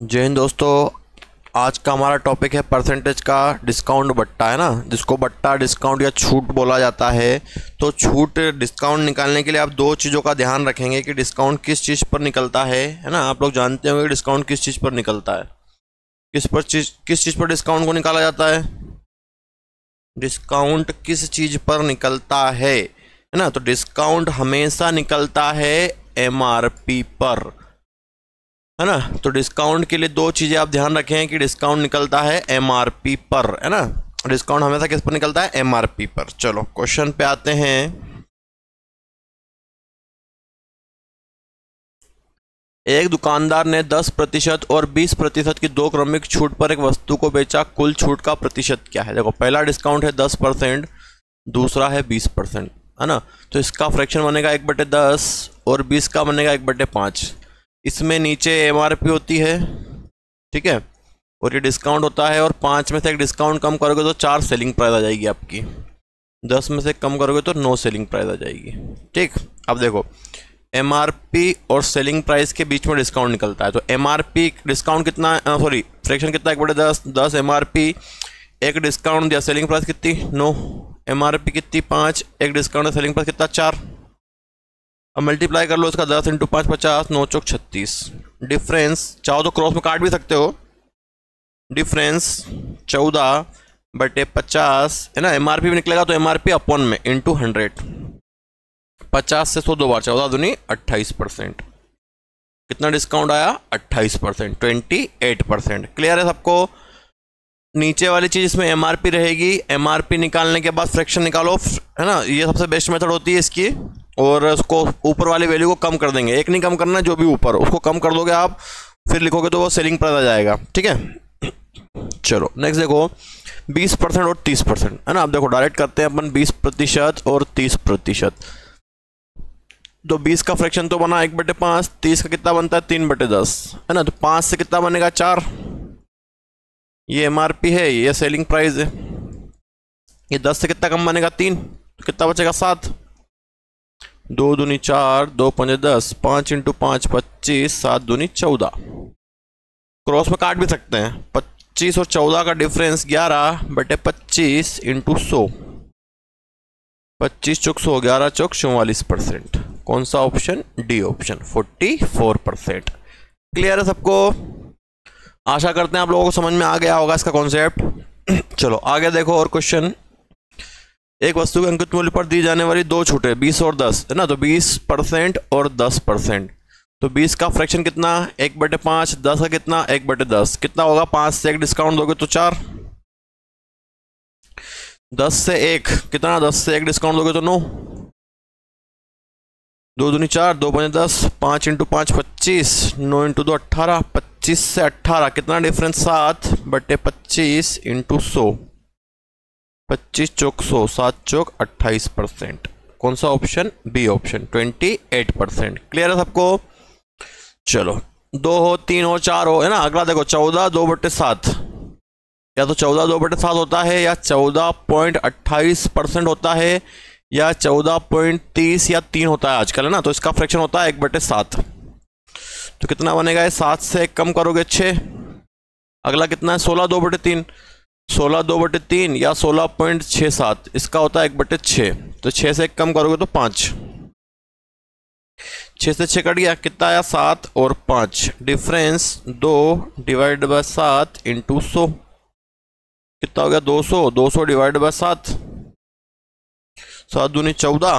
जय हिंद दोस्तों। आज का हमारा टॉपिक है परसेंटेज का डिस्काउंट बट्टा, है ना, जिसको बट्टा डिस्काउंट या छूट बोला जाता है। तो छूट डिस्काउंट निकालने के लिए आप दो चीज़ों का ध्यान रखेंगे कि डिस्काउंट किस चीज़ पर निकलता है ना। आप लोग जानते होंगे कि डिस्काउंट किस चीज़ पर निकलता है, किस चीज़ पर डिस्काउंट को निकाला जाता है। डिस्काउंट किस चीज़ पर निकलता है ना। तो डिस्काउंट हमेशा निकलता है एमआरपी पर, है ना। तो डिस्काउंट के लिए दो चीज़ें आप ध्यान रखें कि डिस्काउंट निकलता है एमआरपी पर, है ना। डिस्काउंट हमेशा किस पर निकलता है? एमआरपी पर। चलो क्वेश्चन पे आते हैं। एक दुकानदार ने 10% और 20% की दो क्रमिक छूट पर एक वस्तु को बेचा। कुल छूट का प्रतिशत क्या है? देखो, पहला डिस्काउंट है 10%, दूसरा है 20%, है ना। तो इसका फ्रैक्शन बनेगा 1/10 और 20 का बनेगा 1/5। इसमें नीचे एमआरपी होती है, ठीक है, और ये डिस्काउंट होता है। और 5 में से एक डिस्काउंट कम करोगे तो 4 सेलिंग प्राइस आ जाएगी आपकी। 10 में से कम करोगे तो 9 सेलिंग प्राइस आ जाएगी। ठीक, अब देखो, एमआरपी और सेलिंग प्राइस के बीच में डिस्काउंट निकलता है। तो एमआरपी डिस्काउंट कितना, सॉरी फ्रैक्शन कितना? 1/10, 10 एमआरपी, एक डिस्काउंट दिया, सेलिंग प्राइस कितनी? 9, एमआरपी कितनी? 5, एक डिस्काउंट, सेलिंग प्राइस कितना? 4। अब मल्टीप्लाई कर लो इसका, 10 × 5 50, 9 चौक 36। डिफरेंस चाहो तो क्रॉस में काट भी सकते हो। डिफरेंस 14/50, है ना। एमआरपी भी निकलेगा तो एमआरपी अपॉन में इंटू 100। 50 से 100 दो बार, 14 दूनी 28%। कितना डिस्काउंट आया? 28%, 28%। क्लियर है सबको? नीचे वाली चीज इसमें एमआरपी रहेगी। एमआरपी निकालने के बाद फ्रैक्शन निकालो, है ना। ये सबसे बेस्ट मेथड होती है इसकी। और उसको ऊपर वाली वैल्यू को कम कर देंगे, एक नहीं कम करना, जो भी ऊपर उसको कम कर दोगे आप, फिर लिखोगे तो वो सेलिंग प्राइस आ जाएगा। ठीक है, चलो नेक्स्ट देखो, 20% और 30%, है ना। अब देखो डायरेक्ट करते हैं अपन 20% और 30%। तो 20 का फ्रैक्शन तो बना 1/5, 30 का कितना बनता है? 3/10, है ना। तो 5 से कितना बनेगा? 4। ये एमआरपी है, ये सेलिंग प्राइस है। ये 10 से कितना कम बनेगा? 3, तो कितना बचेगा? 7। 2 दूनी 4, 2 पंजे 10, 5 × 5 25, 7 दूनी 14। क्रॉस में काट भी सकते हैं। 25 और 14 का डिफरेंस 11/25 × 100। 25 चौक 100, 11 चौक 44%। कौन सा ऑप्शन? D option, 44%। क्लियर है सबको? आशा करते हैं आप लोगों को समझ में आ गया होगा इसका कॉन्सेप्ट। चलो आगे देखो और क्वेश्चन। एक वस्तु के अंकित मूल्य पर दी जाने वाली दो छूटें 20 और 10, है ना। तो 20% और 10%। तो 20 का फ्रैक्शन कितना? 1/5। 10 का कितना? 1/10। कितना होगा? 5 से एक डिस्काउंट दोगे तो 4। 10 से एक कितना? 10 से एक डिस्काउंट दोगे तो 9। 2 दूनी 4, 2 पंजे 10, 5 × 5 25, 9 × 2 18। 25 से 18 कितना डिफरेंस? 7/25 × 100। 25 चौक 100, 7 चौक 28%। कौन सा ऑप्शन? B option, 28%। क्लियर है सबको? चलो 2 हो, 3 हो, 4 हो, है ना। अगला देखो, 14 2/7। या तो 14 2/7 होता है, या 14.28% होता है, या 14.30 या 3 होता है आजकल, है ना। तो इसका फ्रैक्शन होता है 1/7। तो कितना बनेगा? 7 से एक कम करोगे 6। अगला कितना है? 16 2/3। 16 2/3 या 16.67, इसका होता है 1/6। तो 6 से एक कम करोगे तो 5। 6 से 6 कट गया, कितना आया? 7 और 5। डिफरेंस 2/7 × 100। कितना हो गया? 200। 200 / 7। 7 दूनी 14,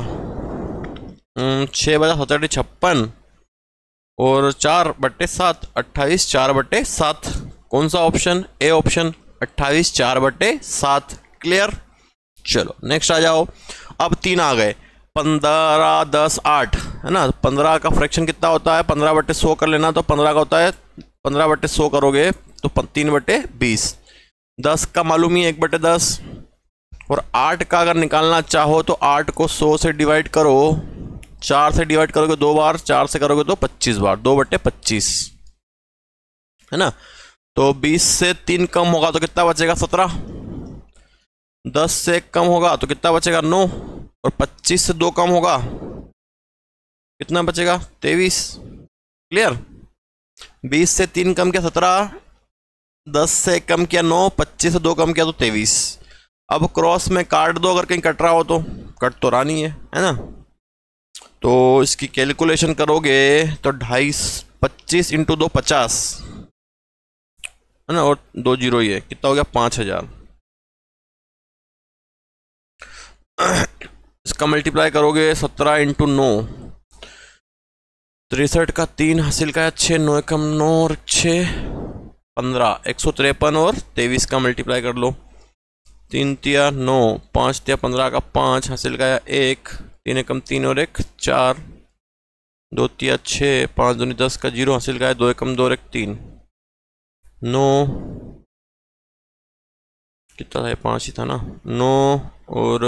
6 बजा 7 56 और 4/7, 28, 4/7। कौन सा ऑप्शन? A option, 28, 4/7। क्लियर? चलो नेक्स्ट आ जाओ। अब 3 आ गए, 15 10 8, है ना। 15 का फ्रैक्शन कितना होता है? 15/100 कर लेना। तो 15 का होता है, 15/100 करोगे तो 3/20। 10 का मालूम ही 1/10। और 8 का अगर निकालना चाहो तो 8 को 100 से डिवाइड करो। 4 से डिवाइड करोगे 2 बार, 4 से करोगे तो 25 बार, 2/25, है ना। तो 20 से 3 कम होगा तो कितना बचेगा? 17। 10 से 1 कम होगा तो कितना बचेगा? 9। और 25 से 2 कम होगा, कितना बचेगा? 23। क्लियर? 20 से 3 कम किया 17, 10 से कम किया 9, 25 से 2 कम किया तो 23। अब क्रॉस में काट दो, अगर कहीं कट रहा हो तो, कट तो रहा नहीं है ना। तो इसकी कैलकुलेशन करोगे तो 250, 25 इंटू 2 50 है ना, और 2 जीरो ही है, कितना हो गया 5000। इसका मल्टीप्लाई करोगे 17 इंटू 9, 63 का 3 हासिल का 6, 9 कम 9 और 6 15, 153 और 23 का मल्टीप्लाई कर लो। 3 तिया 9, 5 तिया 15 का 5 हासिल का 1, 3 कम 3 और 1 4, 2 तिया 6, 5 दूनी 10 का 0 हासिल का 2 कम 2 और 1 3, 9 कितना था, 5 ही था ना, 9 और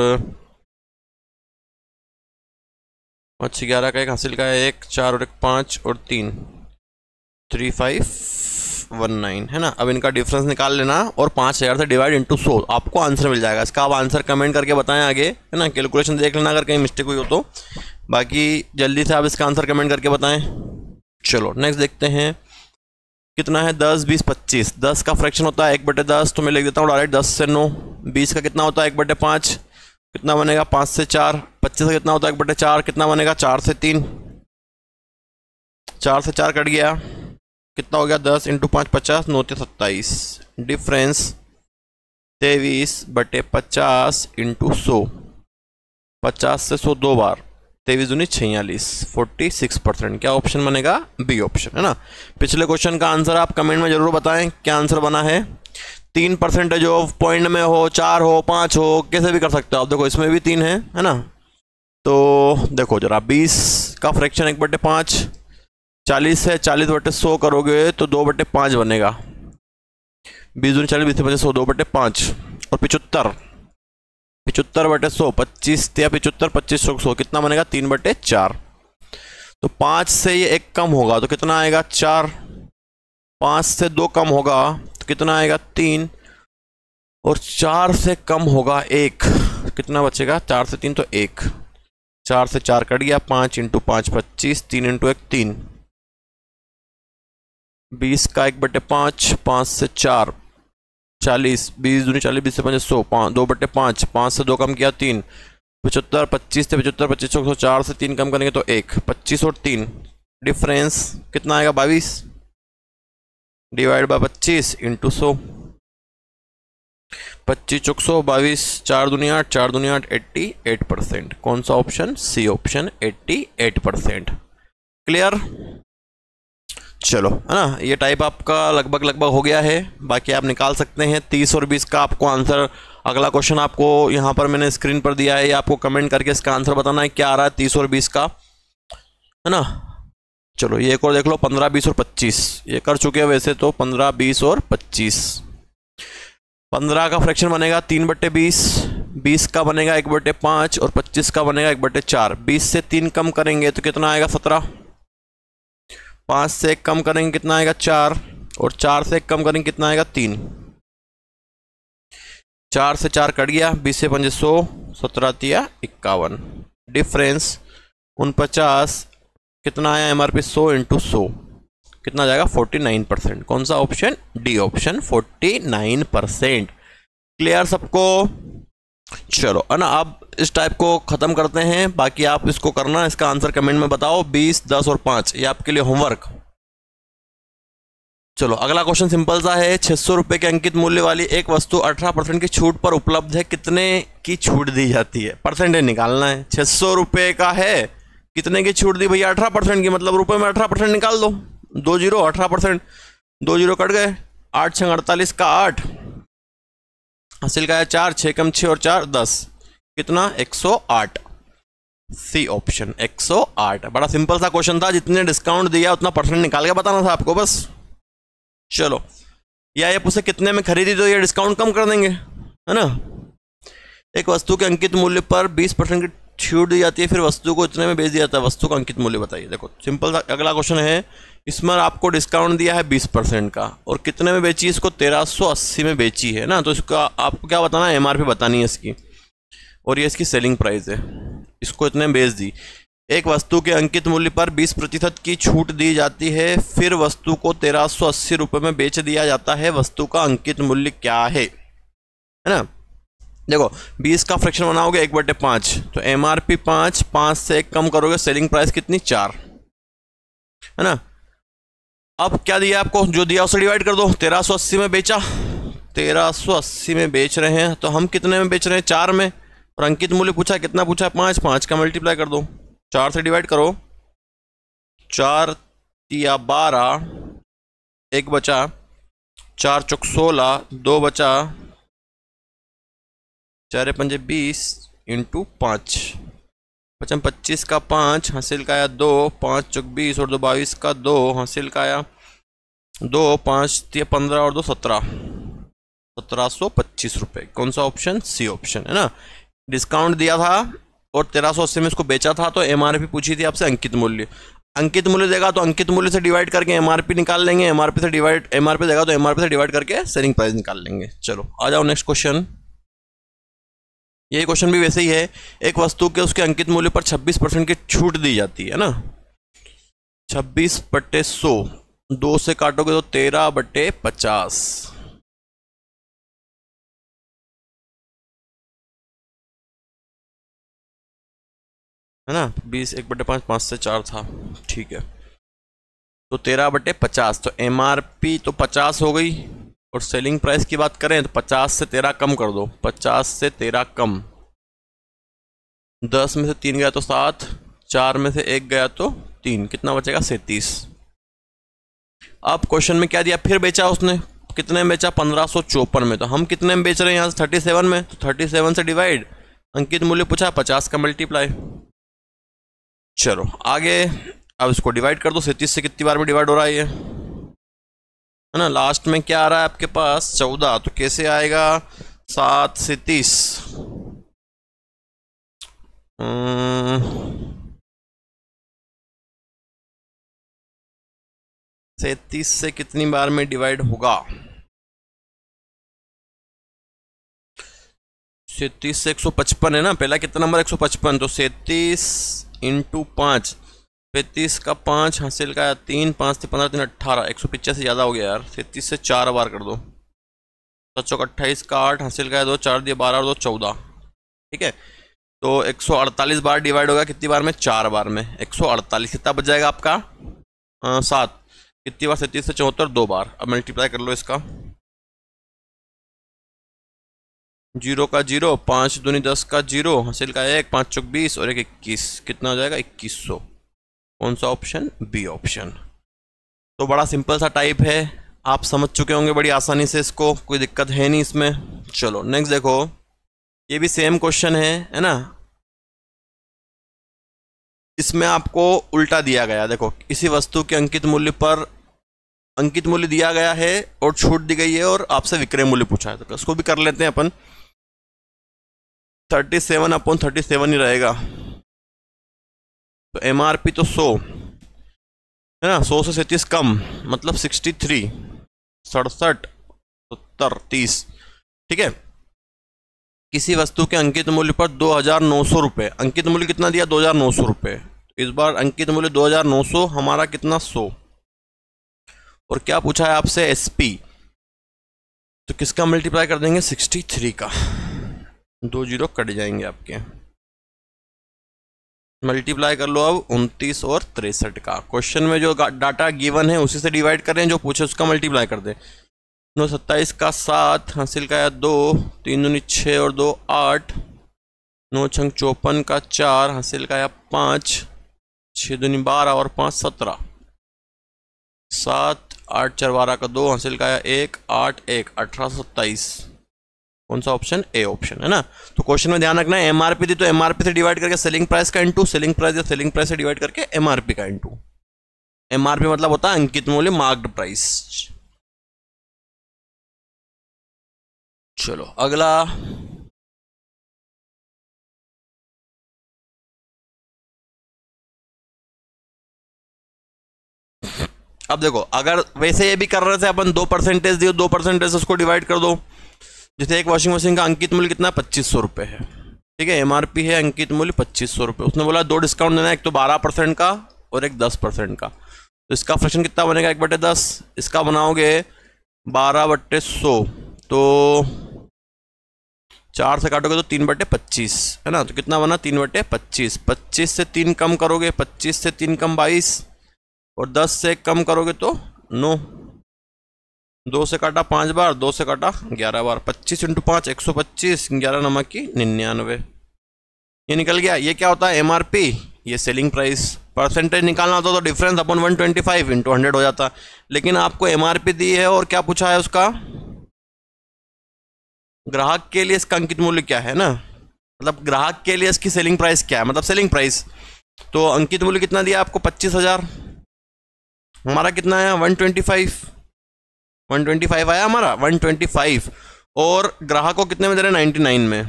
5 11 का 1 हासिल का 1 4 और 1 5 और 3, 3519 है ना। अब इनका डिफरेंस निकाल लेना और 5000 से डिवाइड इंटू 100, आपको आंसर मिल जाएगा। इसका आप आंसर कमेंट करके बताएं आगे, है ना, कैलकुलेशन देख लेना अगर कहीं मिस्टेक हुई हो तो। बाकी जल्दी से आप इसका आंसर कमेंट करके बताएं। चलो नेक्स्ट देखते हैं, कितना है 10 20 25। 10 का फ्रैक्शन होता है 1/10, तो मैं लिख देता हूँ डायरेक्ट 10 से 9। 20 का कितना होता है 1/5, कितना बनेगा 5 से 4। 25 का कितना होता है 1/4, कितना बनेगा 4 से 3। 4 से 4 कट गया, कितना हो गया 10 इंटू 5 50, 9 से 27। डिफरेंस 23/50 इंटू 100, 50 से 100 दो बार, 23 दूनी 46, 46%। क्या ऑप्शन बनेगा, बी ऑप्शन है ना। पिछले क्वेश्चन का आंसर आप कमेंट में जरूर बताएं क्या आंसर बना है। 3% हो, पॉइंट में हो, 4 हो, 5 हो, कैसे भी कर सकते हो आप। देखो इसमें भी 3 है ना। तो देखो जरा 20 का फ्रैक्शन 1/5, 40 है, 40/100 करोगे तो 2/5 बनेगा। 20 दूनी 40, 20 से 100, 2/5 और 75, 75/100, 25 या 75, 25 100, कितना बनेगा 3/4। तो 5 से ये 1 कम होगा तो कितना आएगा 4, 5 से 2 कम होगा तो कितना आएगा 3, और 4 से कम होगा 1, कितना बचेगा 4 से 3 तो 1, 4 से 4 कट गया, 5 इंटू 5 25, 3 इंटू 1 3। 20 का 1/5, 5 से 4 40, 20 दूनी 40, 20 से 5 100, 2/5, 5 से 2 कम किया 3, 75, 25 से 75, 25 100, 4 से 3 कम करेंगे तो 1, 25 और 3, डिफरेंस कितना आएगा 22, डिवाइड बाय 25 इंटू 100, 25 चौक 100, 22, 4 दूनी 8, 4 दूनी 8, 88%। कौन सा ऑप्शन, सी ऑप्शन 88%। क्लियर, चलो है ना। ये टाइप आपका लगभग हो गया है। बाकी आप निकाल सकते हैं 30 और 20 का आपको आंसर। अगला क्वेश्चन आपको यहाँ पर मैंने स्क्रीन पर दिया है, आपको कमेंट करके इसका आंसर बताना है क्या आ रहा है 30 और 20 का, है ना। चलो ये एक और देख लो, 15 20 और 25 ये कर चुके हैं वैसे तो। 15 20 और 25, 15 का फ्रैक्शन बनेगा 3/20, 20 का बनेगा 1/5 और 25 का बनेगा 1/4। 20 से 3 कम करेंगे तो कितना आएगा 17, 5 से 1 कम करेंगे कितना आएगा 4, और 4 से 1 कम करेंगे कितना आएगा 3, 4 से 4 कट गया, 20 से 5 100, 17 तिया 51। डिफरेंस 49, कितना आया एमआरपी 100 इंटू 100, कितना जाएगा 49%। कौन सा ऑप्शन, डी ऑप्शन 49%। क्लियर सबको, चलो है ना। अब इस टाइप को खत्म करते हैं। बाकी आप इसको करना, इसका आंसर कमेंट में बताओ। 20 10 और 5 ये आपके लिए होमवर्क। चलो अगला क्वेश्चन सिंपल सा है। 600 रुपये के अंकित मूल्य वाली एक वस्तु 18% की छूट पर उपलब्ध है, कितने की छूट दी जाती है। परसेंटेज निकालना है। 600 रुपये का है, कितने की छूट दी भैया 18% की, मतलब रुपए में 18% निकाल दो। 2 जीरो 18%, 2 जीरो कट गए, 8 6 48 का 8 हासिल का है 4, 6 कम 6 और 4 10, कितना 108। C option 108। बड़ा सिंपल सा क्वेश्चन था, जितने डिस्काउंट दिया उतना परसेंट निकाल के बताना था आपको बस। चलो, या ये पूछे कितने में खरीदी तो ये डिस्काउंट कम कर देंगे, है ना। एक वस्तु के अंकित मूल्य पर 20% की छूट दी जाती है, फिर वस्तु को इतने में बेच दिया जाता है। वस्तु का अंकित मूल्य बताइए। देखो सिंपल सा अगला क्वेश्चन है। इसमें आपको डिस्काउंट दिया है 20% का, और कितने में बेची, इसको 1380 में बेची है ना। तो इसका आपको क्या बताना है, एमआरपी बतानी है इसकी, और ये इसकी सेलिंग प्राइस है। इसको इतने में बेच दी, एक वस्तु के अंकित मूल्य पर 20% की छूट दी जाती है, फिर वस्तु को 1380 रुपये में बेच दिया जाता है, वस्तु का अंकित मूल्य क्या है ना। देखो 20 का फ्रैक्शन बनाओगे 1/5, तो MRP 5, 5 से 1 कम करोगे, सेलिंग प्राइस कितनी 4 है ना। अब क्या दिया आपको, जो दिया उसे डिवाइड कर दो। 1380 में बेचा, 1380 में बेच रहे हैं, तो हम कितने में बेच रहे हैं 4 में, और अंकित मूल्य पूछा कितना पूछा 5, 5 का मल्टीप्लाई कर दो, 4 से डिवाइड करो, 4 या 12, 1 बचा, 4 चौक 16, 2 बचा, 4 पंजे 20 इंटू 5, 55 25 का 5 हासिल का आया 2, 5 चौक 20 और 2 22 का 2 हासिल का आया 2, 5 15 और 2 17, 1725 रुपये। कौन सा ऑप्शन, सी ऑप्शन है ना। डिस्काउंट दिया था और 1380 में इसको बेचा था, तो MRP पूछी थी आपसे अंकित मूल्य। अंकित मूल्य देगा तो अंकित मूल्य से डिवाइड करके MRP निकाल लेंगे, MRP देगा तो MRP से डिवाइड करके सेलिंग प्राइस निकाल लेंगे। चलो आ जाओ नेक्स्ट क्वेश्चन। यही क्वेश्चन भी वैसे ही है। एक वस्तु के उसके अंकित मूल्य पर 26% की छूट दी जाती है ना। 26/100, 2 से काटोगे तो 13/50, है ना। 20 1/5, 5 से 4 था, ठीक है। तो 13/50, तो MRP तो 50 हो गई, और सेलिंग प्राइस की बात करें तो 50 से 13 कम कर दो, 50 से 13 कम, 10 में से 3 गया तो 7, 4 में से 1 गया तो 3, कितना बचेगा 37। अब क्वेश्चन में क्या दिया, फिर बेचा उसने, कितने में बेचा 1554 में, तो हम कितने में बेच रहे हैं यहाँ से 37 में, तो 37 से डिवाइड, अंकित मूल्य पूछा 50 का मल्टीप्लाई। चलो आगे, अब इसको डिवाइड कर दो, 37 से कितनी बार में डिवाइड हो रहा है ये, है ना। लास्ट में क्या आ रहा है आपके पास 14, तो कैसे आएगा 7 से 30, 37 से कितनी बार में डिवाइड होगा, 37 से 155 है ना, पहला कितना नंबर 155, तो 37 इंटू 5, 35 का 5 हासिल का 3, 5 से 15 3 18, 185 से ज़्यादा हो गया यार। 37 से 4 बार कर दो, 28 का 8 हासिल का 2, 4 दिए 12 और 2 14, ठीक है। तो 148 बार डिवाइड होगा, कितनी बार में 4 बार में, 148 कितना बच जाएगा आपका 7, कितनी बार 37 से 74 2 बार। अब मल्टीप्लाई कर लो इसका, 0 का 0, 5 दूनी 10 का 0 हासिल का 1, 5 चौक 20 और 1 21, कितना हो जाएगा 2100। कौन सा ऑप्शन, बी ऑप्शन। तो बड़ा सिंपल सा टाइप है, आप समझ चुके होंगे बड़ी आसानी से इसको, कोई दिक्कत है नहीं इसमें। चलो नेक्स्ट देखो, ये भी सेम क्वेश्चन है ना। इसमें आपको उल्टा दिया गया, देखो इसी वस्तु के अंकित मूल्य पर अंकित मूल्य दिया गया है और छूट दी गई है, और आपसे विक्रय मूल्य पूछा है, तो इसको भी कर लेते हैं अपन। 37/37 ही रहेगा, तो MRP तो 100 है ना, 100 से 37 कम, मतलब 63, 67, 70, 30, ठीक है। किसी वस्तु के अंकित मूल्य पर 2900 रुपये, अंकित मूल्य कितना दिया 2900 रुपये, इस बार अंकित मूल्य 2900, हमारा कितना 100, और क्या पूछा है आपसे SP, तो किसका मल्टीप्लाई कर देंगे 63 का, 2 जीरो कट जाएंगे आपके, मल्टीप्लाई कर लो अब 29 और 63 का। क्वेश्चन में जो डाटा गिवन है उसी से डिवाइड करें, जो पूछे उसका मल्टीप्लाई कर दें। 9 27 का 7 हासिल का 2, 3 दूनी 6 और 2 8, 9 छंग 54 का 4 हासिल का 5, 6 दूनी 12 और 5 17, 7 8 4 12 का 2 हासिल का 1, 8 1 1827। कौन सा ऑप्शन, ए ऑप्शन है ना। तो क्वेश्चन में ध्यान रखना है, MRP थी तो MRP से डिवाइड करके सेलिंग प्राइस का इंटू, सेलिंग प्राइस या सेलिंग प्राइस से डिवाइड करके MRP का इंटू। MRP मतलब होता है अंकित मूल्य, मार्क्ड प्राइस। चलो अगला, अब देखो अगर वैसे ये भी कर रहे थे अपन, 2% दियो, 2% उसको डिवाइड कर दो। जैसे एक वॉशिंग मशीन का अंकित मूल्य कितना 2500 रुपये है, ठीक है, MRP है अंकित मूल्य 2500 रुपये। उसने बोला 2 डिस्काउंट देना है, एक तो 12% का और एक 10% का। तो इसका फ्रैक्शन कितना बनेगा, 1/10। इसका बनाओगे 12/100, तो 4 से काटोगे तो 3/25 है ना। तो कितना बना, 3/25। 25 से 3 कम करोगे, 25 से 3 कम 22, और 10 से कम करोगे तो 9। 2 से काटा 5 बार, 2 से काटा 11 बार। 25 × 5 125, 11 नमक की 99। ये निकल गया। ये क्या होता है, MRP, ये सेलिंग प्राइस। परसेंटेज निकालना होता तो डिफरेंस अपॉन 125 × 100 हो जाता, लेकिन आपको MRP दी है और क्या पूछा है उसका, ग्राहक के लिए इसका अंकित मूल्य क्या है ना, मतलब ग्राहक के लिए इसकी सेलिंग प्राइस क्या है, मतलब सेलिंग प्राइस। तो अंकित मूल्य कितना दिया आपको, 25,000। हमारा कितना आया, 125 आया हमारा, 125। और ग्राहक को कितने में दे रहे हैं, 99 में।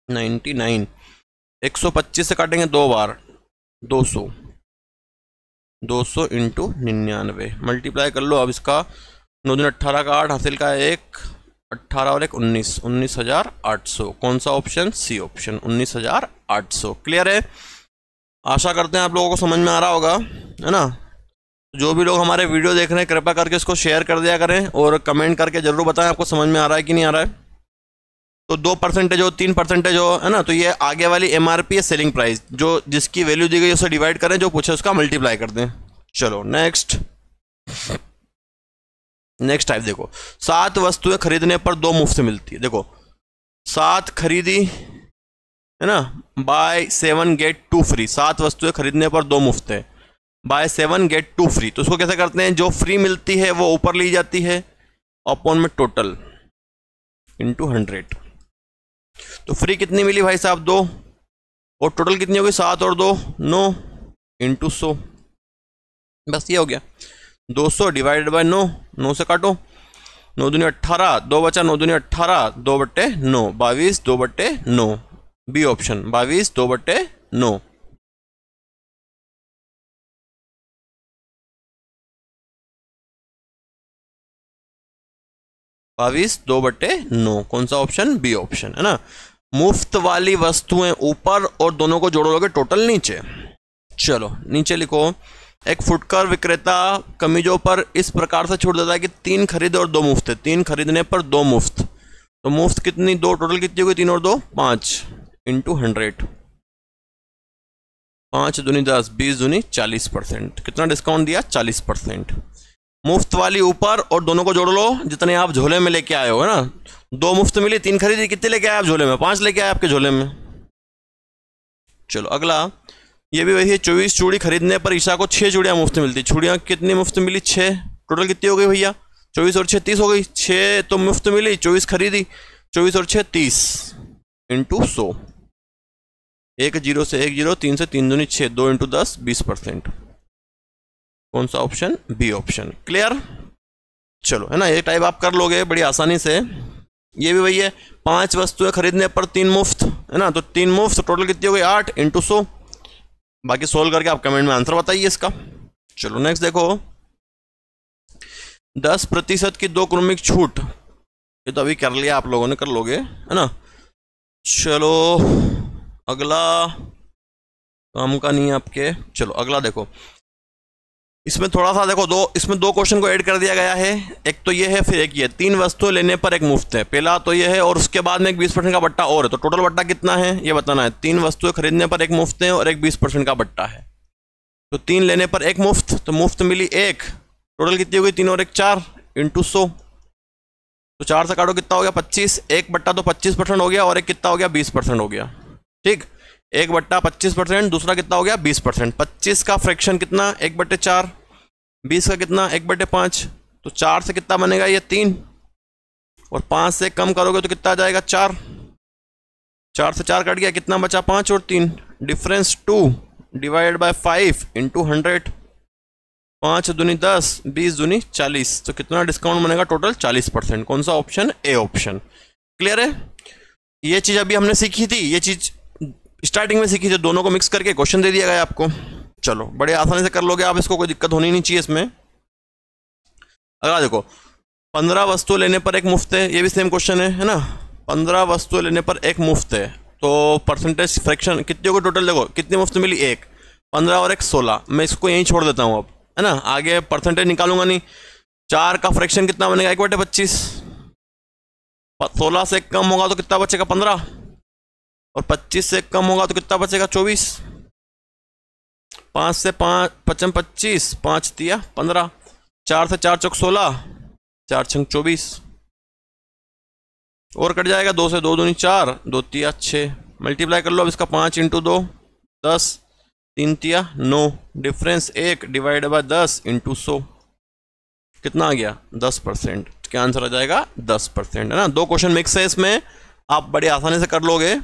99 125 से काटेंगे 2 बार, 200 × 99 मल्टीप्लाई कर लो। अब इसका 9 दूनी 18 का 8, हासिल का 1, 18 और 1 19, 19,800। कौन सा ऑप्शन, सी ऑप्शन, 19,800। क्लियर है। आशा करते हैं आप लोगों को समझ में आ रहा होगा, है ना। जो भी लोग हमारे वीडियो देख रहे हैं कृपया करके इसको शेयर कर दिया करें और कमेंट करके जरूर बताएं आपको समझ में आ रहा है कि नहीं आ रहा है। तो 2% हो, 3% हो, है ना। तो ये आगे वाली MRP है, सेलिंग प्राइस, जो जिसकी वैल्यू दी गई उसे डिवाइड करें, जो पूछे उसका मल्टीप्लाई कर दें। चलो नेक्स्ट टाइप देखो, 7 वस्तुएं खरीदने पर 2 मुफ्त मिलती है। देखो 7 खरीदी है ना, बाय 7 गेट 2 फ्री। 7 वस्तुएं खरीदने पर 2 मुफ्त है, बाय 7 गेट 2 फ्री। तो उसको कैसे करते हैं, जो फ्री मिलती है वो ऊपर ली जाती है, अपॉन में टोटल × 100। तो फ्री कितनी मिली भाई साहब, 2, और टोटल कितनी होगी, 7 और 2 9 × 100। बस ये हो गया। 200 डिवाइडेड बाय 9, 9 से काटो, 9 दूनी 18, 2 बचा, 9 दूनी 18, 2/9, 22, 2/9। B option, 22, 2/9। बाईस 2/9, कौन सा ऑप्शन, बी ऑप्शन, है ना। मुफ्त वाली वस्तुएं ऊपर और दोनों को जोड़ोगे टोटल नीचे। चलो नीचे लिखो, एक फुटकर विक्रेता कमीजों पर इस प्रकार से छूट देता है कि 3 खरीदे और 2 मुफ्त है। 3 खरीदने पर 2 मुफ्त, तो मुफ्त कितनी, 2, टोटल कितनी होगी, 3 और 2 5 × 100। 5 दूनी 10, 20 दूनी 40%। कितना डिस्काउंट दिया, 40%। मुफ्त वाली ऊपर और दोनों को जोड़ लो, जितने आप झोले में लेके आए हो, है ना। 2 मुफ्त मिली, 3 खरीदी, कितने लेके आए आप झोले में, 5 लेके आए आपके झोले में। चलो अगला, ये भी वही है। 24 चूड़ी खरीदने पर ईशा को 6 चूड़ियां मुफ्त मिलती। चूड़ियां कितनी मुफ्त मिली, 6। टोटल कितनी हो गई भैया, 24 और 6 30 हो गई। 6 तो मुफ्त मिली, 24 खरीदी, 24 और 6 30 × 100। 1 0 से 1 0, 3 से 3 दूनी 6, 2 × 10 20%। कौन सा ऑप्शन, बी ऑप्शन। क्लियर। चलो है ना, ये टाइप आप कर लोगे बड़ी आसानी से। ये भी वही है, 5 वस्तुएं खरीदने पर 3 मुफ्त, है ना। तो 3 मुफ्त, टोटल कितनी हो गई, 8 × 100। बाकी सोल्व करके आप कमेंट में आंसर बताइए इसका। चलो नेक्स्ट देखो, 10% की 2 क्रमिक छूट। ये तो अभी कर लिया आप लोगों ने, कर लोगे, है ना। चलो अगला काम का नहीं है आपके। चलो अगला देखो, इसमें थोड़ा सा देखो, इसमें 2 क्वेश्चन को ऐड कर दिया गया है। एक तो ये है, फिर एक ये। 3 वस्तुएं लेने पर 1 मुफ्त है। पहला तो ये है, और उसके बाद में एक 20% का बट्टा और है। तो टोटल बट्टा कितना है ये बताना है। 3 वस्तुएं खरीदने पर 1 मुफ्त है और एक 20% का बट्टा है। तो 3 लेने पर 1 मुफ्त, तो मुफ्त मिली 1। टोटल कितनी हो गई, 3 और 1 4 × 100। तो 4 से काटो, कितना हो गया, 25। 1 बट्टा तो 25% हो गया, और एक कितना हो गया, 20% हो गया। ठीक, 1 बट्टा 25%, दूसरा कितना हो गया, 20%। 25 का फ्रैक्शन कितना, 1/4। 20 का कितना, 1/5। तो 4 से कितना बनेगा, ये 3, और 5 से कम करोगे तो कितना आ जाएगा, 4। 4 से 4 कट गया, कितना बचा, 5 और 3, डिफरेंस 2 डिवाइड बाय 5 × 100। 5 दूनी 10, 20 दूनी 40। तो कितना डिस्काउंट बनेगा, टोटल 40%। कौन सा ऑप्शन, ए ऑप्शन। क्लियर है। ये चीज अभी हमने सीखी थी, ये चीज स्टार्टिंग में सीखी थी। दोनों को मिक्स करके क्वेश्चन दे दिया गया आपको। चलो बड़े आसानी से कर लोगे आप इसको, कोई दिक्कत होनी नहीं चाहिए इसमें। अगला देखो, 15 वस्तु लेने पर 1 मुफ्त है। ये भी सेम क्वेश्चन है ना। 15 वस्तु लेने पर एक मुफ्त है, तो परसेंटेज फ्रैक्शन कितने को टोटल देखो कितनी मुफ्त मिली, एक। 15 और एक 16, मैं इसको यहीं छोड़ देता हूँ अब, है ना, आगे परसेंटेज निकालूंगा नहीं। 4 का फ्रैक्शन कितना बनेगा, 1/25। 16 से कम होगा तो कितना बचेगा, 15, और 25 से कम होगा तो कितना बचेगा, 24। 5 से 5 55 25, 5 तिया 15, 4 से 4 चौक 16, 4 छंग 24, और कट जाएगा 2 से 2 दूनी 4, 2 तिया 6। मल्टीप्लाई कर लो अब इसका, 5 × 2 10, 3 तिया 9, डिफरेंस 1 डिवाइड बाय 10 × 100, कितना आ गया, 10%। क्या आंसर आ जाएगा, 10%, है ना। 2 क्वेश्चन मिक्स है इसमें, आप बड़ी आसानी से कर लोगे।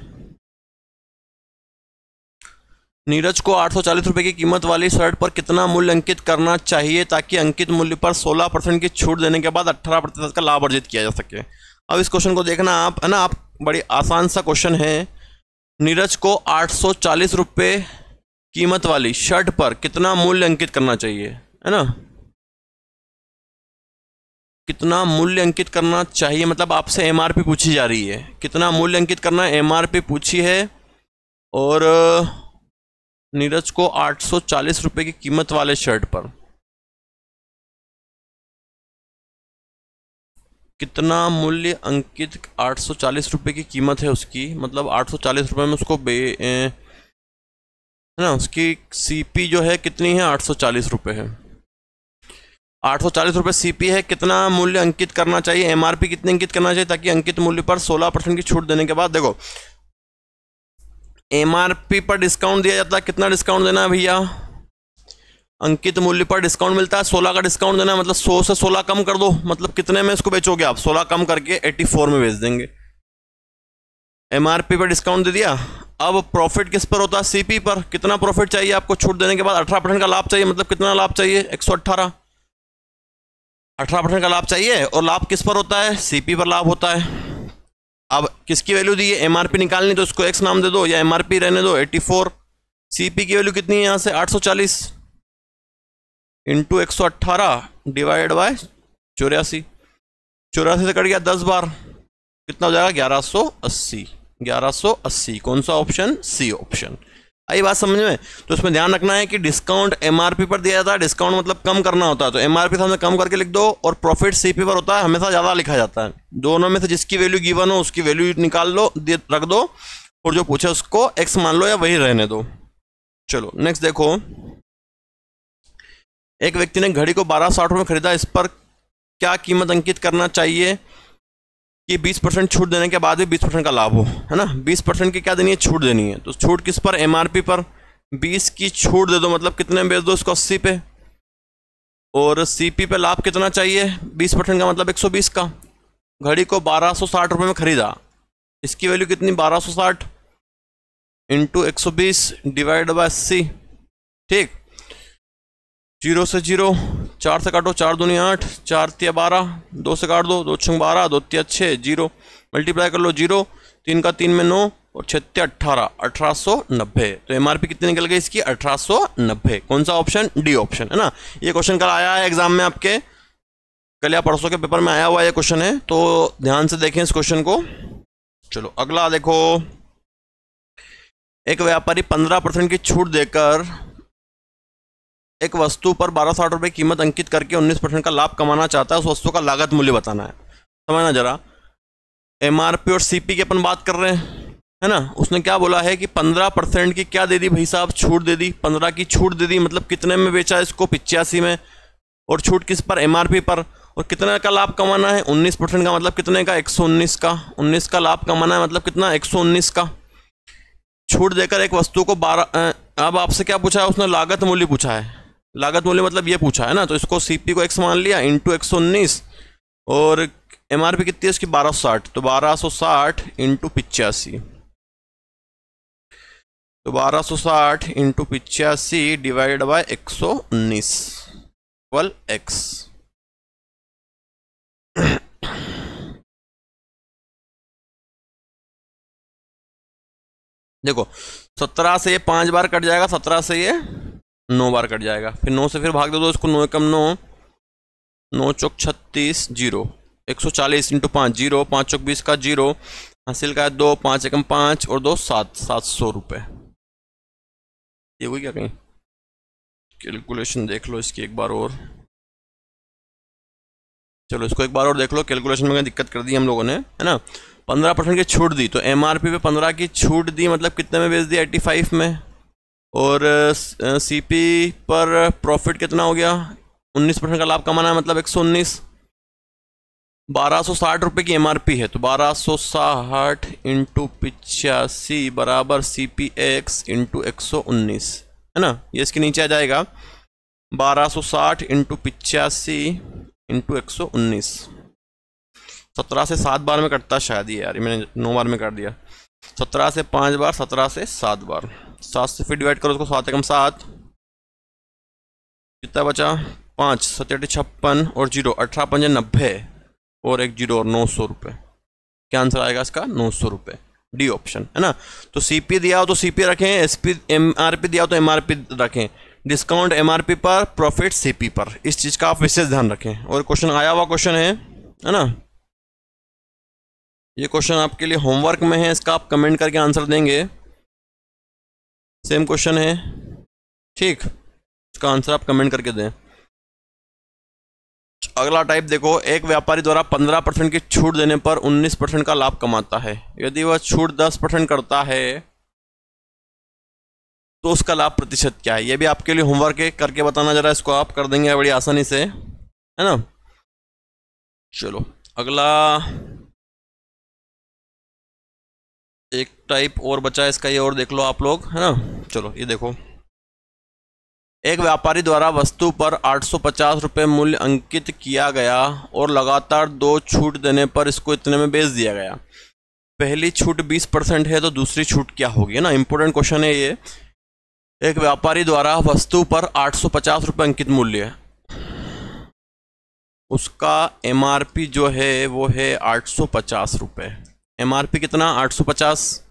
नीरज को 840 रुपए की कीमत वाली शर्ट पर कितना मूल्य अंकित करना चाहिए ताकि अंकित मूल्य पर 16% की छूट देने के बाद 18% का लाभ अर्जित किया जा सके। अब इस क्वेश्चन को देखना आप, है ना, आप, बड़ी आसान सा क्वेश्चन है। नीरज को 840 रुपए कीमत वाली शर्ट पर कितना मूल्य अंकित करना चाहिए, है ना, कितना मूल्य अंकित करना चाहिए, मतलब आपसे एमआरपी पूछी जा रही है, कितना मूल्य अंकित करना है, एमआरपी पूछी है। और नीरज को 840 रुपए की कीमत वाले शर्ट पर कितना मूल्य अंकित, 840 रुपए की कीमत है उसकी, मतलब 840 रुपए में उसको है ना, उसकी सीपी जो है कितनी है, 840 रुपए है। 840 रुपए सीपी है, कितना मूल्य अंकित करना चाहिए, एमआरपी कितने अंकित करना चाहिए ताकि अंकित मूल्य पर 16% की छूट देने के बाद, देखो एमआरपी पर डिस्काउंट दिया जाता है, कितना डिस्काउंट देना है भैया, अंकित मूल्य पर डिस्काउंट मिलता है 16 का डिस्काउंट देना है, मतलब 100 से 16 कम कर दो, मतलब कितने में इसको बेचोगे आप, 16 कम करके 84 में बेच देंगे। एमआरपी पर डिस्काउंट दे दिया। अब प्रॉफिट किस पर होता है, सीपी पर। कितना प्रॉफिट चाहिए आपको छूट देने के बाद, 18% का लाभ चाहिए, मतलब कितना लाभ चाहिए, 118, 18% का लाभ चाहिए। और लाभ किस पर होता है, सीपी पर लाभ होता है। अब किसकी वैल्यू दी है, एमआरपी निकालनी, तो इसको एक्स नाम दे दो या एमआरपी रहने दो, 84। सीपी की वैल्यू कितनी है यहां से, 840 इंटू 118 डिवाइड बाय 84, 84 से कट गया 10 बार, कितना हो जाएगा, 1180, 1180। कौन सा ऑप्शन, सी ऑप्शन। आई बात समझ में। तो इसमें ध्यान रखना है कि डिस्काउंट एमआरपी पर दिया जाता है, डिस्काउंट मतलब कम करना होता है, तो एमआरपी सामने कम करके लिख दो, और प्रॉफिट सीपी पर होता है, हमेशा ज़्यादा लिखा जाता है। दोनों में से जिसकी वैल्यू गिवन हो उसकी वैल्यू निकाल लो, रख दो, और जो पूछे उसको एक्स मान लो या वही रहने दो। चलो नेक्स्ट देखो, एक व्यक्ति ने घड़ी को 1260 में खरीदा, इस पर क्या कीमत अंकित करना चाहिए कि 20% छूट देने के बाद भी 20% का लाभ हो, है ना। 20% की क्या देनी है, छूट देनी है, तो छूट किस पर, एमआरपी पर 20 की छूट दे दो, मतलब कितने में बेच दो इसको, 80 पे। और सीपी पे लाभ कितना चाहिए, 20% का मतलब 120 का। घड़ी को 1260 रुपये में खरीदा, इसकी वैल्यू कितनी, 1260 इंटू 120 डिवाइड बाय 80, ठीक। 0 से 0, 4 से काटो, 4 दूनी 8, 4 तिया 12, 2 से काट दो, 2 छंग 12, 2 तिया 6, 0 मल्टीप्लाई कर लो, 0 3 का 3 में 9 और 6 तिया 18, 1890। तो एमआरपी कितनी निकल गई इसकी, 1890। कौन सा ऑप्शन, डी ऑप्शन, है ना। ये क्वेश्चन कल आया है एग्जाम में आपके, कल या परसों के पेपर में आया हुआ ये क्वेश्चन है, तो ध्यान से देखें इस क्वेश्चन को। चलो अगला देखो, एक व्यापारी 15% की छूट देकर एक वस्तु पर 1260 रुपये कीमत अंकित करके 19% का लाभ कमाना चाहता है, उस वस्तु का लागत मूल्य बताना है। समझना जरा, एमआरपी और सीपी की अपन बात कर रहे हैं, है ना। उसने क्या बोला है कि 15% की क्या दे दी भाई साहब, छूट दे दी, 15 की छूट दे दी, मतलब कितने में बेचा इसको, 85 में। और छूट किस पर, एमआरपी पर। और कितने का लाभ कमाना है, 19% का, मतलब कितने का, 119 का। 19 का लाभ कमाना है, मतलब कितना, 119 का। छूट देकर एक वस्तु को 12, अब आपसे क्या पूछा है उसने, लागत मूल्य पूछा है। लागत मूल्य मतलब ये पूछा है ना, तो इसको सीपी को x मान लिया इंटू 119, और एमआरपी कितनी है इसकी, 1260, तो 1260 इंटू 85, तो 1260 into 85 divide by 119 equal x। देखो 17 से ये 5 बार कट जाएगा, 17 से ये 9 बार कट जाएगा, फिर 9 से फिर भाग दे दो इसको, 9 कम 9, 9 चौक 36, 0, 140 इंटू 5 0, 5 चौक 20 का 0, हासिल का है 2, 5 एकम 5 और 2 7, 700 रुपये। ये हुई क्या कहीं? कैलकुलेशन देख लो इसकी एक बार और। चलो इसको एक बार और देख लो, कैलकुलेशन में कहीं दिक्कत कर दी हम लोगों ने, है ना। 15% की छूट दी, तो एमआरपी पे 15 की छूट दी, मतलब कितने में बेच दिया? 85 में। और सीपी पर प्रॉफिट कितना हो गया? 19% का लाभ कमाना है, मतलब 119। 1260 रुपये की एमआरपी है, तो 1260 इंटू 85 बराबर CPX इंटू 119, है ना। ये इसके नीचे आ जाएगा 1260 इंटू 85 इंटू 119। 17 से 7 बार में कटता शायद ये, यार मैंने 9 बार में कर दिया। 17 से 5 बार, 17 से 7 बार, 7 से फिर डिवाइड करो उसको, 7 एकम 7, कितना बचा? 5, 7 56 और 0, 18 5 90 और 1 0 और 900 रुपये। क्या आंसर आएगा इसका? 900 रुपये, डी ऑप्शन, है ना। तो सीपी दिया हो तो सीपी रखें, एसपी एमआरपी दिया हो तो एमआरपी रखें, डिस्काउंट एमआरपी पर, प्रॉफिट सीपी पर। इस चीज़ का आप विशेष ध्यान रखें। और क्वेश्चन आया हुआ क्वेश्चन है ना, ये क्वेश्चन आपके लिए होमवर्क में है, इसका आप कमेंट करके आंसर देंगे। सेम क्वेश्चन है, ठीक, इसका आंसर आप कमेंट करके दें। अगला टाइप देखो, एक व्यापारी द्वारा 15% की छूट देने पर 19% का लाभ कमाता है। यदि वह छूट 10% करता है तो उसका लाभ प्रतिशत क्या है? ये भी आपके लिए होमवर्क है, करके बताना जरा, इसको आप कर देंगे बड़ी आसानी से, है ना। चलो अगला एक टाइप और बचा है इसका, ये और देख लो आप लोग, है ना। चलो ये देखो, एक व्यापारी द्वारा वस्तु पर 850 रुपये मूल्य अंकित किया गया और लगातार 2 छूट देने पर इसको इतने में बेच दिया गया। पहली छूट 20% है, तो दूसरी छूट क्या होगी, है ना। इंपॉर्टेंट क्वेश्चन है ये। एक व्यापारी द्वारा वस्तु पर 850 रुपये अंकित मूल्य, उसका एमआरपी जो है वो है 850 रुपये। एमआरपी कितना? 850।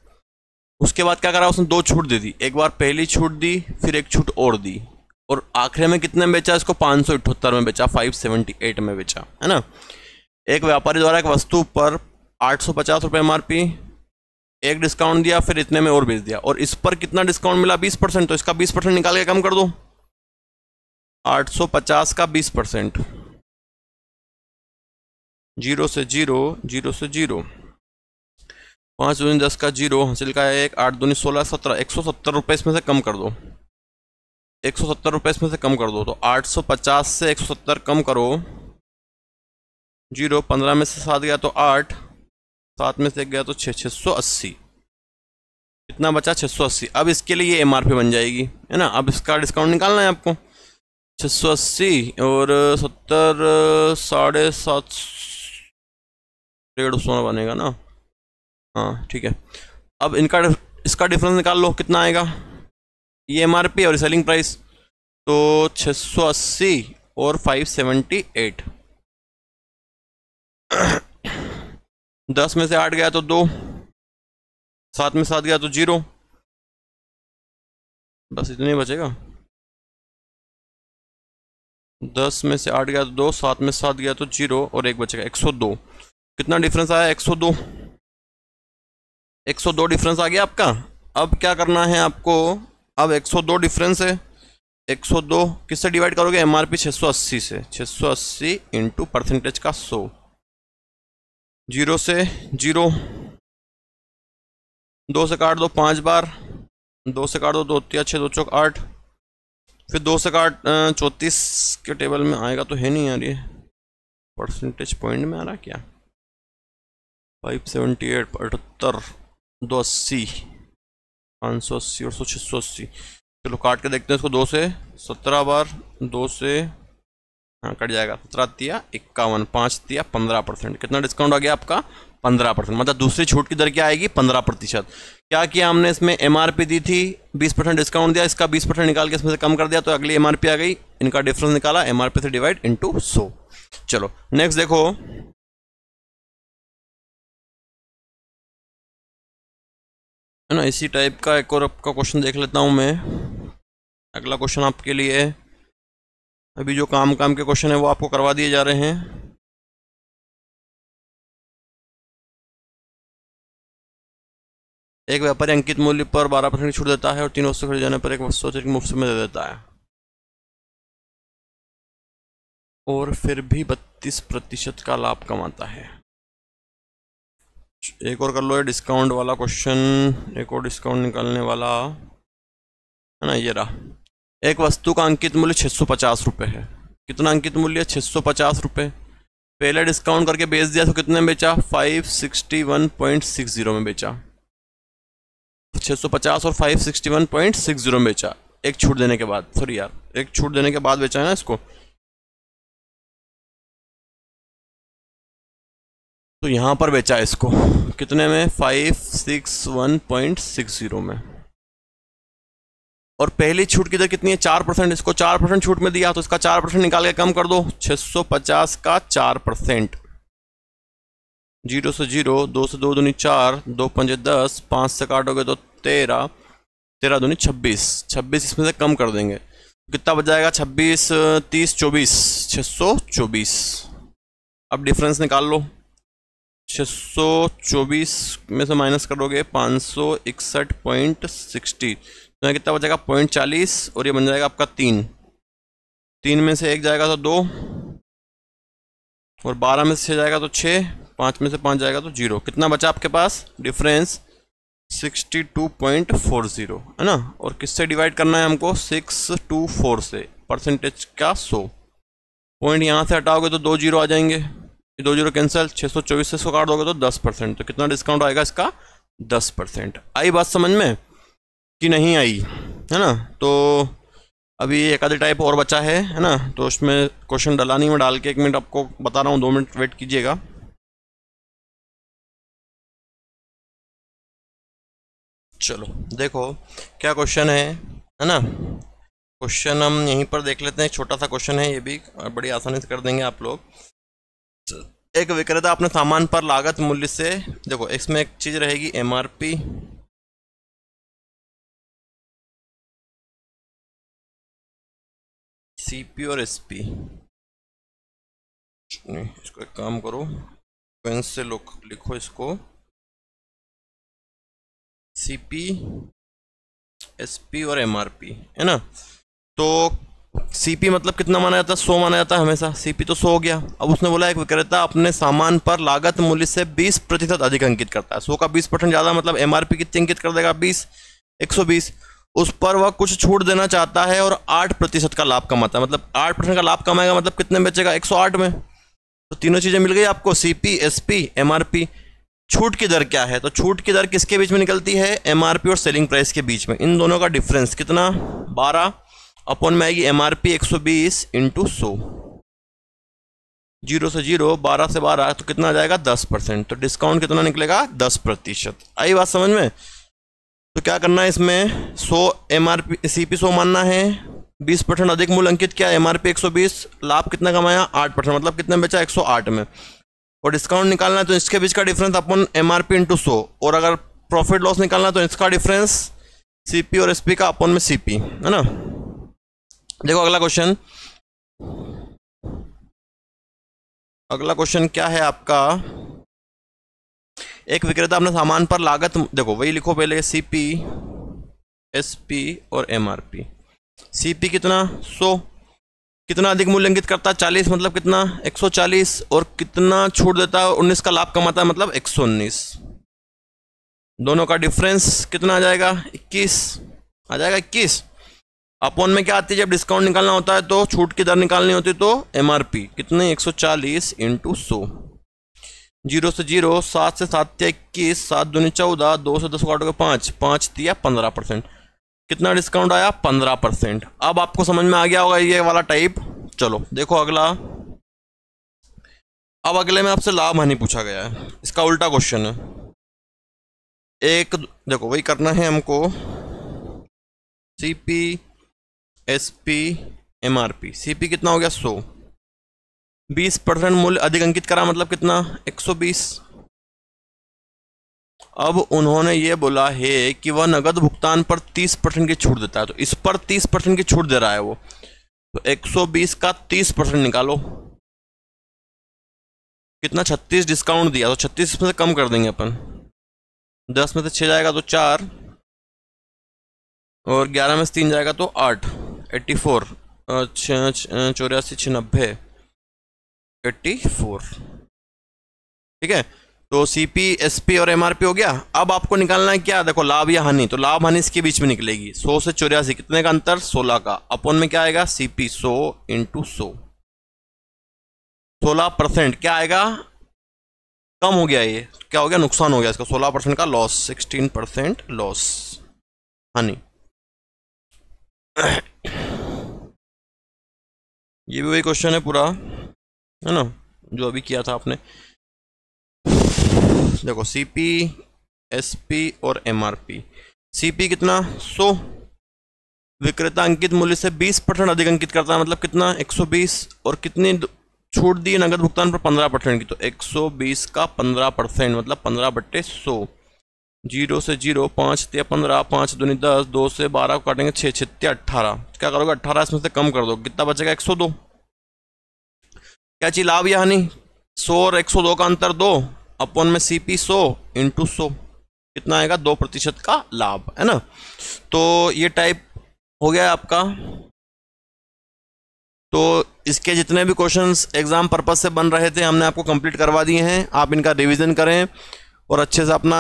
उसके बाद क्या करा उसने? 2 छूट दे दी, एक बार पहली छूट दी, फिर एक छूट और दी, और आखिर में कितने में बेचा इसको? 578 में बेचा, 578 में बेचा, है ना। एक व्यापारी द्वारा एक वस्तु पर 850 रुपये एमआरपी, एक डिस्काउंट दिया, फिर इतने में और बेच दिया, और इस पर कितना डिस्काउंट मिला? 20%, तो इसका 20% निकाल के कम कर दो। 850 का 20%, 0 से 0, 0 से 0, 5 दूनी 10 का 0, हासिल का 1, 8 दूनी 16, 17, 170 रुपये इसमें से कम कर दो। 170 रुपये इसमें से कम कर दो, तो 850 से 170 कम करो, 0, 15 में से 7 गया तो 8, 7 में से 1 गया तो 6, 680। कितना बचा? 680। अब इसके लिए ये एमआरपी बन जाएगी, है ना। अब इसका डिस्काउंट निकालना है आपको, 680 और 70, 750, 150 बनेगा ना, हाँ ठीक है। अब इनका इसका डिफरेंस निकाल लो, कितना आएगा? ये एमआरपी और सेलिंग प्राइस, तो 680 और 578। 10 में से 8 गया तो 2, 7 में 7 गया तो 0, बस इतने ही बचेगा। 10 में से 8 गया तो 2, 7 में 7 गया तो 0 और 1 बचेगा, 102। कितना डिफरेंस आया? 102। 102 डिफरेंस आ गया आपका। अब क्या करना है आपको? अब 102 डिफरेंस है, 102 किससे डिवाइड करोगे? एमआरपी 680 से, 680 इंटू परसेंटेज का 100, 0 से 0, 2 से काट दो 5 बार, 2 से काट दो 2 3 6 2 चौक 8, फिर 2 से काट 34 के टेबल में आएगा तो है नहीं यार, ये परसेंटेज पॉइंट में आ रहा क्या? 578, 78, 280, 580 और 680। चलो काट के देखते हैं इसको। 2 से 17 बार, 2 से, हाँ कट जाएगा, 17 तिया 51, 5 तिया 15%। कितना डिस्काउंट आ गया आपका? 15%। मतलब दूसरी छूट की दर क्या आएगी? 15%। क्या किया हमने? इसमें एमआरपी दी थी, 20% डिस्काउंट दिया, इसका 20% निकाल के इसमें से कम कर दिया, तो अगली एमआरपी आ गई, इनका डिफरेंस निकाला, एमआरपी से डिवाइड इंटू 100। चलो नेक्स्ट देखो, है ना, इसी टाइप का एक और आपका क्वेश्चन देख लेता हूं मैं। अगला क्वेश्चन आपके लिए, अभी जो काम के क्वेश्चन है वो आपको करवा दिए जा रहे हैं। एक व्यापारी अंकित मूल्य पर 12% की छूट देता है और 3 वस्तु खरीदे जाने पर एक वस्तु अतिरिक्त मुफ्त में दे देता है, और फिर भी 32% का लाभ कमाता है। एक और कर लो ये डिस्काउंट वाला क्वेश्चन, एक और डिस्काउंट निकालने वाला है ना, ये रहा। एक वस्तु का अंकित मूल्य 650 रुपये है। कितना अंकित मूल्य? 650 रुपये। पहले डिस्काउंट करके बेच दिया तो कितने में बेचा? 561.60 में बेचा। 650 और 561.60 में बेचा, एक छूट देने के बाद, सॉरी यार, एक छूट देने के बाद बेचा है ना इसको। तो यहां पर बेचा है इसको कितने में? 561.60 में। और पहली छूट की दर कितनी है? 4%। इसको 4% छूट में दिया तो इसका 4% निकाल के कम कर दो। 650 का 4%, 0 से 0, 2 से 2 दूनी 4, 2 पंजे 10, 5 से काटोगे तो 13, 13 दूनी 26, 26 इसमें से कम कर देंगे, कितना बच जाएगा? 26, 30, 24, 624। अब डिफरेंस निकाल लो। 624 में से माइनस करोगे 561.60, तो कितना बचेगा? 0.40, और ये बन जाएगा आपका 3। 3 में से 1 जाएगा तो 2, और 12 में से 6 जाएगा तो 6, 5 में से 5 जाएगा तो 0। कितना बचा आपके पास डिफरेंस? 62.40 है ना। और किससे डिवाइड करना है हमको? 624 से, परसेंटेज का 100। पॉइंट यहाँ से हटाओगे तो 2 0 आ जाएंगे, 2 0 कैंसिल। 624 से इसको काट दोगे तो 10%, तो कितना डिस्काउंट आएगा इसका? 10%। आई बात समझ में कि नहीं आई? है ना। तो अभी एक आधी टाइप और बचा है ना, तो उसमें क्वेश्चन डला नहीं, मैं डाल के 1 मिनट आपको बता रहा हूँ, 2 मिनट वेट कीजिएगा। चलो देखो क्या क्वेश्चन है ना। क्वेश्चन हम यहीं पर देख लेते हैं, छोटा सा क्वेश्चन है ये भी, और बड़ी आसानी से कर देंगे आप लोग। एक विक्रेता अपने सामान पर लागत मूल्य से, देखो इसमें एक चीज रहेगी एमआरपी, सीपी और एसपी। इसको एक काम करो, पेन से लिखो इसको, सीपी, एसपी और एमआरपी, है ना। तो सीपी मतलब कितना माना जाता है? 100 माना जाता है हमेशा। सीपी तो 100 हो गया। अब उसने बोला एक विक्रेता अपने सामान पर लागत मूल्य से 20% अधिक अंकित करता है। 100 का 20% ज़्यादा, मतलब एमआरपी कितनी अंकित कर देगा? 20, 120। उस पर वह कुछ छूट देना चाहता है और 8% का लाभ कमाता है, मतलब 8% का लाभ कमाएगा, मतलब कितने में बेचेगा? 108 में। तो तीनों चीज़ें मिल गई आपको, सीपी, एसपी, एमआरपी। छूट की दर क्या है? तो छूट की दर किसके बीच में निकलती है? एमआरपी और सेलिंग प्राइस के बीच में। इन दोनों का डिफरेंस कितना? 12 अपॉन में आएगी एमआरपी 120 इंटू 100। 0 से 0, 12 से 12, तो कितना आ जाएगा? 10%। तो डिस्काउंट कितना निकलेगा? 10%। आई बात समझ में? तो क्या करना है इसमें? 100 एमआरपी, सीपी 100 मानना है, 20% अधिक मूल्य अंकित किया, एमआरपी 120, लाभ कितना कमाया? 8%, मतलब कितने में बेचा? 108 में। और डिस्काउंट निकालना है तो इसके बीच का डिफरेंस अपन एमआरपी इंटू 100, और अगर प्रॉफिट लॉस निकालना है तो इसका डिफरेंस सीपी और एसपी का अपन में सीपी, है ना। देखो अगला क्वेश्चन, अगला क्वेश्चन क्या है आपका? एक विक्रेता अपने सामान पर लागत, देखो वही लिखो पहले, सीपी, एसपी और एमआरपी। सीपी कितना? 100। कितना अधिक मूल्य अंकित करता है? 40, मतलब कितना? 140। और कितना छूट देता है? 19 का लाभ कमाता है, मतलब 119। दोनों का डिफरेंस कितना आ जाएगा? 21 आ जाएगा। 21 अपॉन में क्या आती है? जब डिस्काउंट निकालना होता है तो छूट की दर निकालनी होती है, तो एमआरपी कितने? 140 इंटू 100। 0 से 0, 7 से 7 या 21, 7 दूनी 14, 2 से 10 काटोगे 5, 5 दिया 15%। कितना डिस्काउंट आया? 15%। अब आपको समझ में आ गया होगा ये वाला टाइप। चलो देखो अगला, अब अगले में आपसे लाभ हानि पूछा गया है, इसका उल्टा क्वेश्चन है। एक देखो वही करना है हमको, सीपी, एसपी, एमआरपी। सीपी कितना हो गया? 100। 20% मूल्य अधिक अंकित करा, मतलब कितना? 120। अब उन्होंने ये बोला है कि वह नगद भुगतान पर 30% की छूट देता है, तो इस पर 30% की छूट दे रहा है वो, तो 120 का 30% निकालो, कितना? 36 डिस्काउंट दिया, तो 36 में से कम कर देंगे अपन, 10 में से 6 जाएगा तो 4, और 11 में से 3 जाएगा तो 8, 84, 84, 96, 84। ठीक है, तो सीपी, एसपी और एमआरपी हो गया। अब आपको निकालना है क्या, देखो लाभ या हानि, तो लाभ हानि इसके बीच में निकलेगी। 100 से 84 कितने का अंतर, 16 का, अपन में क्या आएगा, सीपी 100 इंटू 100, 16% क्या आएगा, कम हो गया, ये क्या हो गया, नुकसान हो गया इसका, 16% का लॉस, 16% लॉस, हानि। ये भी वही क्वेश्चन है पूरा, है ना, जो अभी किया था आपने। देखो सीपी, एसपी और एमआरपी। सीपी कितना, 100, विक्रेता अंकित मूल्य से 20% अधिक अंकित करता है, मतलब कितना, 120, और कितनी छूट दी नगद भुगतान पर, 15% की, तो 120 का 15% मतलब 15/100। 0 से 0, 5 × 15, 5 दूनी 10, 2 से 12 को काटेंगे 6, 6 × 18, क्या करोगे, 18 इसमें से कम कर दो, कितना बचेगा, 102। क्या चीज, लाभ या हानि, 100 और 102 का अंतर 2, अपन में सीपी 100 इंटू 100, कितना आएगा, 2% का लाभ, है ना। तो ये टाइप हो गया आपका। तो इसके जितने भी क्वेश्चंस एग्जाम पर्पस से बन रहे थे हमने आपको कंप्लीट करवा दिए हैं। आप इनका रिवीजन करें और अच्छे से अपना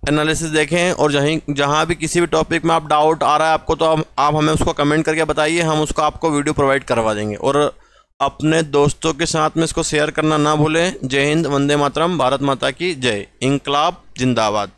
एनालिसिस देखें, और जहाँ भी किसी भी टॉपिक में आप डाउट आ रहा है आपको, तो आप हमें उसको कमेंट करके बताइए, हम उसको आपको वीडियो प्रोवाइड करवा देंगे। और अपने दोस्तों के साथ में इसको शेयर करना ना भूलें। जय हिंद, वंदे मातरम, भारत माता की जय, इंकलाब जिंदाबाद।